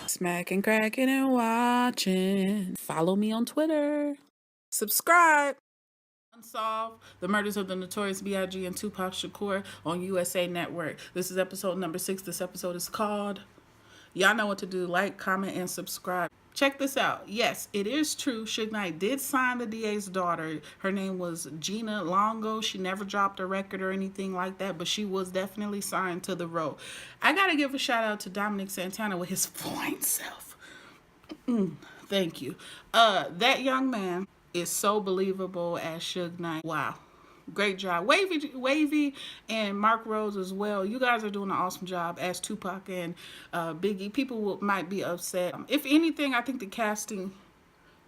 Smacking, cracking, and watching. Follow me on Twitter. Subscribe. Unsolved, the murders of the Notorious B.I.G. and Tupac Shakur on USA Network. This is episode number 6. This episode is called... Y'all know what to do. Like, comment, and subscribe. Check this out. Yes, it is true. Suge Knight did sign the DA's daughter. Her name was Gina Longo. She never dropped a record or anything like that, but she was definitely signed to the road. I got to give a shout out to Dominic Santana with his fine self. Thank you. That young man is so believable as Suge Knight. Wow. Great job. Wavy and Mark Rose as well. You guys are doing an awesome job as Tupac and Biggie. People might be upset. If anything, I think the casting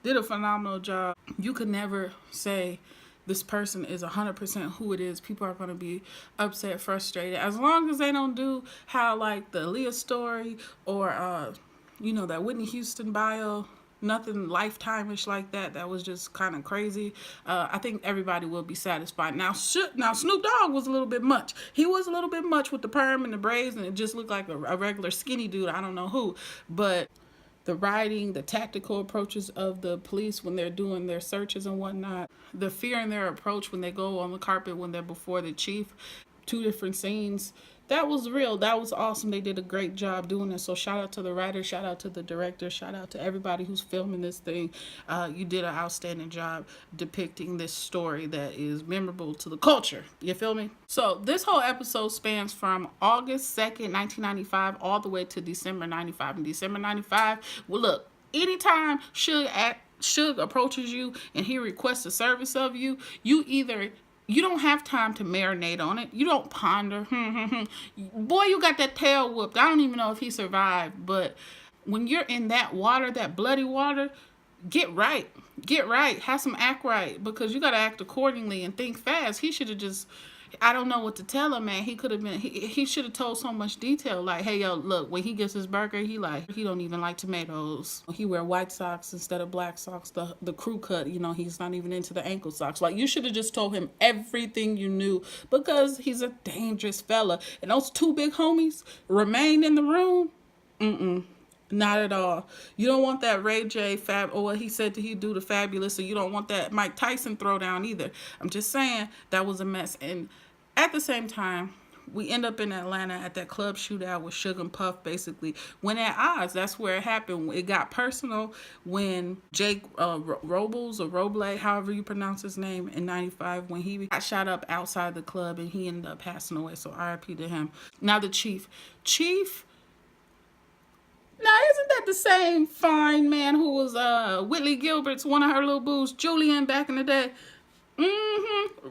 did a phenomenal job. You could never say this person is 100% who it is. People are going to be upset, frustrated. As long as they don't do how like the Aaliyah story or, that Whitney Houston bio, nothing lifetime-ish like that. That was just kind of crazy. I think everybody will be satisfied. Now Snoop Dogg was a little bit much. He was a little bit much with the perm and the braids, and it just looked like a regular skinny dude. I don't know who. But the writing, the tactical approaches of the police when they're doing their searches and whatnot, the fear in their approach when they go on the carpet when they're before the chief, 2 different scenes. That was real. That was awesome. They did a great job doing it. So shout out to the writer, shout out to the director, shout out to everybody who's filming this thing. You did an outstanding job depicting this story that is memorable to the culture. You feel me? So this whole episode spans from August 2nd, 1995 all the way to December 95. In December 95, well, look, anytime Suge approaches you and he requests a service of you, you don't have time to marinate on it. You don't ponder. Boy, you got that tail whooped. I don't even know if he survived. But when you're in that water, that bloody water, get right. Get right. Have some act right. Because you got to act accordingly and think fast. He should have just... I don't know what to tell him, man. He could have been... He should have told so much detail. Like, hey, yo, look, when he gets his burger, he don't even like tomatoes. He wear white socks instead of black socks. The crew cut, he's not even into the ankle socks. Like, you should have just told him everything you knew because he's a dangerous fella. And those 2 big homies remained in the room. Not at all. You don't want that Ray J what he said he'd do to Fabulous, so you don't want that Mike Tyson throwdown either. I'm just saying that was a mess. And at the same time, we end up in Atlanta at that club shootout with Suge and Puff basically went at odds. That's where it happened. It got personal when Jake Robles or Roble, however you pronounce his name, in 95, when he got shot up outside the club and he ended up passing away. So RIP to him. Now the Chief. Now, isn't that the same fine man who was Whitley Gilbert's one of her little boos, Julian, back in the day?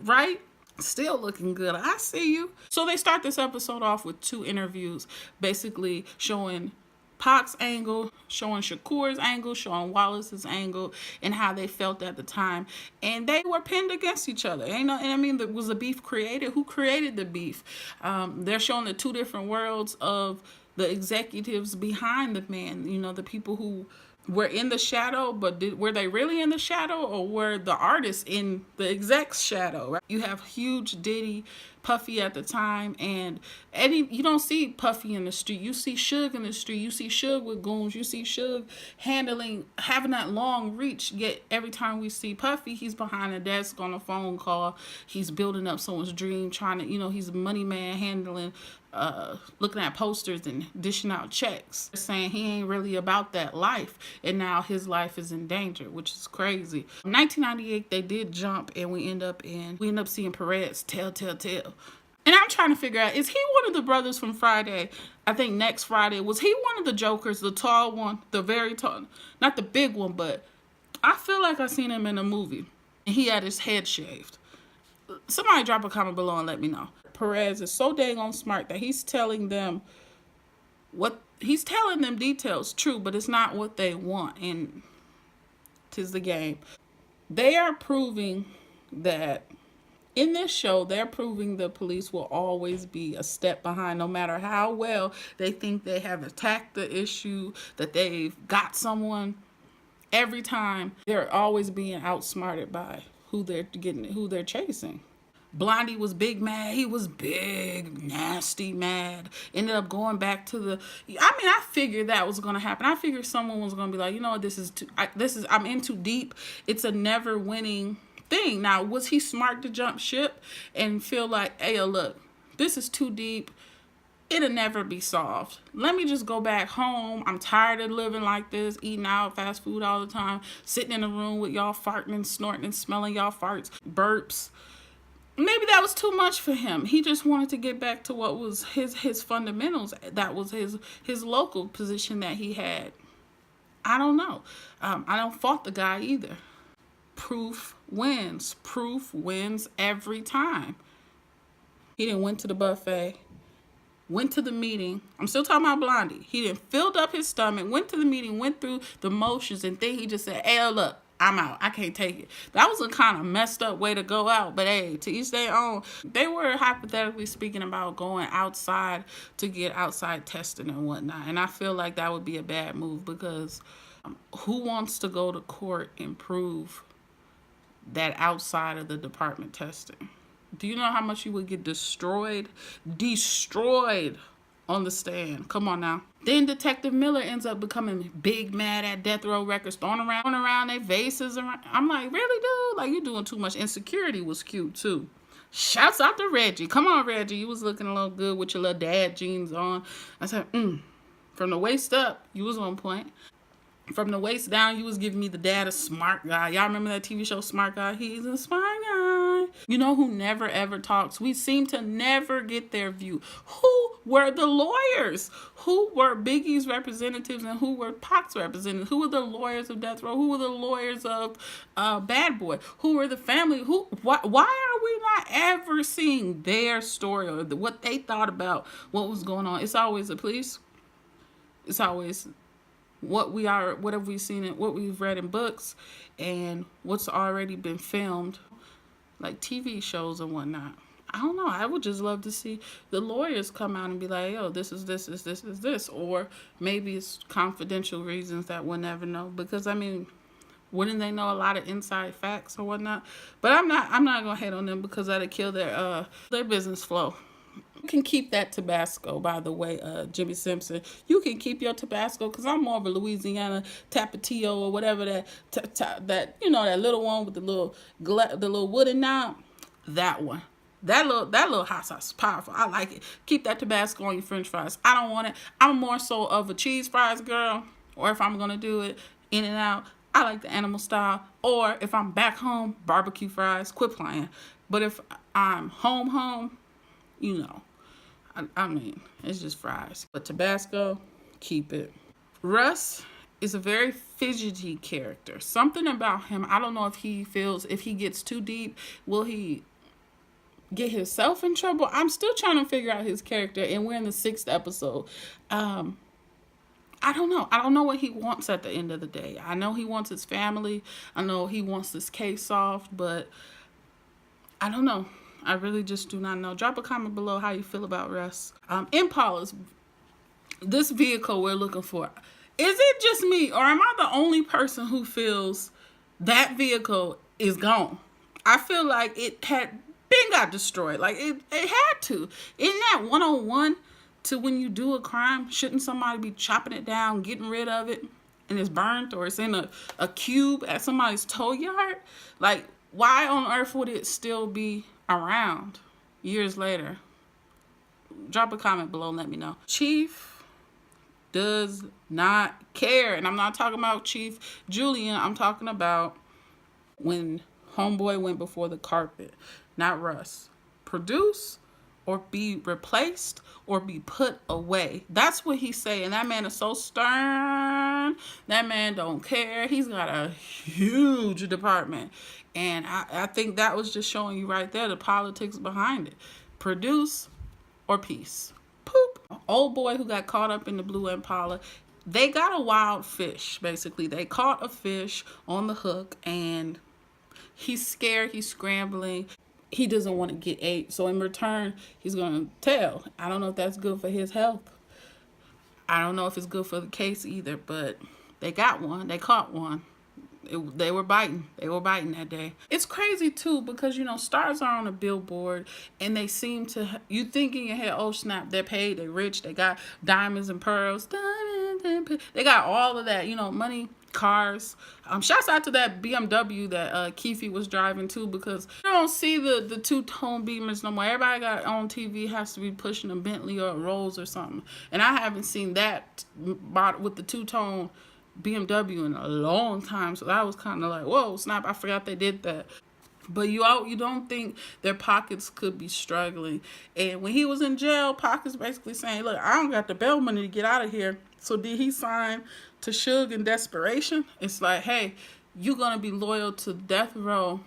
Right? Still looking good. I see you. So they start this episode off with 2 interviews, basically showing Pac's angle, showing Shakur's angle, showing Wallace's angle, and how they felt at the time. And they were pinned against each other. Was the beef created? Who created the beef? They're showing the 2 different worlds of the executives behind the man, the people who were in the shadow, but were they really in the shadow, or were the artists in the exec's shadow, right? You have huge Diddy, Puffy at the time, and Eddie. You don't see Puffy in the street. You see Suge in the street. You see Suge with goons. You see Suge having that long reach. Yet every time we see Puffy, he's behind a desk on a phone call. He's building up someone's dream, trying to, he's a money man, handling, looking at posters and dishing out checks, saying he ain't really about that life, and now his life is in danger, which is crazy. In 1998, they did jump, and we end up seeing Perez tell. And I'm trying to figure out, is he one of the brothers from Friday? I think Next Friday. Was he one of the Jokers, the tall one, the very tall, not the big one, but I feel like I seen him in a movie, and he had his head shaved. Somebody drop a comment below and let me know. Perez is so dang on smart that he's telling them details, true, but it's not what they want, and 'tis the game. They are proving that in this show, they're proving the police will always be a step behind, no matter how well they think they have attacked the issue, that they've got someone. Every time, they're always being outsmarted by who they're chasing. Blondie was big mad. He was big, nasty mad. Ended up going back to the. I figured that was gonna happen. I figured someone was gonna be like, you know what, I'm in too deep. It's a never winning thing. Now, was he smart to jump ship and feel like, hey, look, this is too deep. It'll never be solved. Let me just go back home. I'm tired of living like this, eating out, fast food all the time, sitting in a room with y'all farting and snorting and smelling y'all farts, burps. Maybe that was too much for him. He just wanted to get back to what was his fundamentals. That was his local position that he had. I don't know. I don't fault the guy either. Proof wins. Proof wins every time. He didn't went to the buffet. Went to the meeting. I'm still talking about Blondie. He didn't filled up his stomach, went to the meeting, went through the motions, and then he just said, hey, look, I'm out. I can't take it. That was a kind of messed up way to go out. But hey, to each their own. They were hypothetically speaking about going outside to get outside testing and whatnot. And I feel like that would be a bad move because who wants to go to court and prove that outside of the department testing? Do you know how much you would get destroyed? Destroyed on the stand. Come on now. Then Detective Miller ends up becoming big mad at Death Row Records, throwing around their vases. I'm like, really, dude? Like, you're doing too much. Insecurity was cute, too. Shouts out to Reggie. Come on, Reggie. You was looking a little good with your little dad jeans on. I said, From the waist up, you was on point. From the waist down, you was giving me the dad, a smart guy. Y'all remember that TV show, Smart Guy? He's a smart guy. You know who never, ever talks? We seem to never get their view. Who were the lawyers? Who were Biggie's representatives and who were Pac's representatives? Who were the lawyers of Death Row? Who were the lawyers of Bad Boy? Who were the family? Why are we not ever seeing their story or what they thought about what was going on? It's always the police. It's always what have we seen in what we've read in books and what's already been filmed, like TV shows and whatnot. I don't know. I would just love to see the lawyers come out and be like, yo, this is this. Or maybe it's confidential reasons that we'll never know. Because, wouldn't they know a lot of inside facts or whatnot? But I'm not going to hate on them because that'll kill their business flow. You can keep that Tabasco, by the way, Jimmy Simpson. You can keep your Tabasco because I'm more of a Louisiana Tapatio or whatever that that little one with the little wooden knob. That one. That little hot sauce is powerful. I like it. Keep that Tabasco on your French fries. I don't want it. I'm more so of a cheese fries girl. Or if I'm gonna do it in and out, I like the animal style. Or if I'm back home, barbecue fries. Quit playing. But if I'm home, it's just fries. But Tabasco, keep it. Russ is a very fidgety character. Something about him, I don't know if he gets too deep, will he get himself in trouble? I'm still trying to figure out his character, and we're in the 6th episode. I don't know. I don't know what he wants at the end of the day. I know he wants his family. I know he wants this case solved, but I don't know. I really just do not know. Drop a comment below how you feel about Russ. Impalas, this vehicle we're looking for. Is it just me or am I the only person who feels that vehicle is gone? I feel like it had got destroyed. Like it had to. Isn't that 101 to when you do a crime? Shouldn't somebody be chopping it down, getting rid of it, and it's burnt or it's in a cube at somebody's tow yard? Like, why on earth would it still be around years later? Drop a comment below and let me know. Chief does not care. And I'm not talking about Chief Julian. I'm talking about when homeboy went before the carpet. Not Russ. Produce or be replaced or be put away. That's what he's saying. That man is so stern. That man don't care. He's got a huge department. And I think that was just showing you right there the politics behind it. Produce or peace. Poop. Old boy who got caught up in the blue Impala. They got a wild fish, basically. They caught a fish on the hook and he's scared. He's scrambling. He doesn't want to get ate. So in return, he's going to tell. I don't know if that's good for his health. I don't know if it's good for the case either, but they got one. They caught one. They were biting. They were biting that day. It's crazy too because stars are on a billboard and they seem to. You think in your head, oh snap, they're paid, they're rich, they got diamonds and pearls, they got all of that, money, cars. Shouts out to that BMW that Keefe was driving too, because you don't see the two-tone Beamers no more. Everybody got on TV has to be pushing a Bentley or a Rolls or something, and I haven't seen that with the two-tone BMW in a long time, so that was kind of like, whoa, snap, I forgot they did that. But you don't think their pockets could be struggling. And when he was in jail, Pac is basically saying, look, I don't got the bail money to get out of here. So did he sign to Suge in desperation? It's like, hey, you're going to be loyal to death row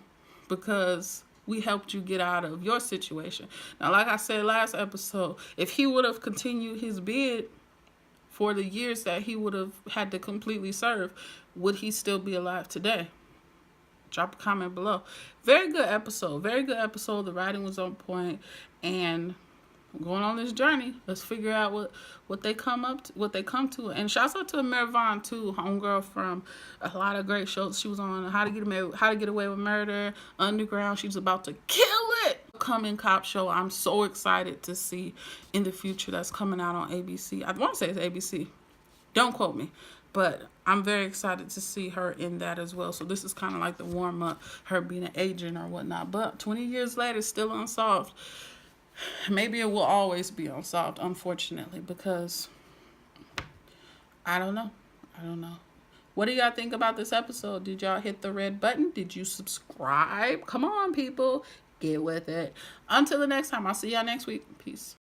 because we helped you get out of your situation. Now, like I said last episode, if he would have continued his bid for the years that he would have had to completely serve, would he still be alive today? Drop a comment below. Very good episode. Very good episode. The writing was on point, and going on this journey. Let's figure out what they come to. And shouts out to Mervon too, homegirl from a lot of great shows. She was on How to Get Away with Murder, Underground. She's about to kill it. Coming cop show. I'm so excited to see in the future that's coming out on ABC. I want to say it's ABC. Don't quote me. But I'm very excited to see her in that as well. So this is kind of like the warm-up, her being an agent or whatnot. But 20 years later, still unsolved. Maybe it will always be unsolved, unfortunately, because I don't know. What do y'all think about this episode? Did y'all hit the red button? Did you subscribe? Come on, people. Get with it. Until the next time, I'll see y'all next week. Peace.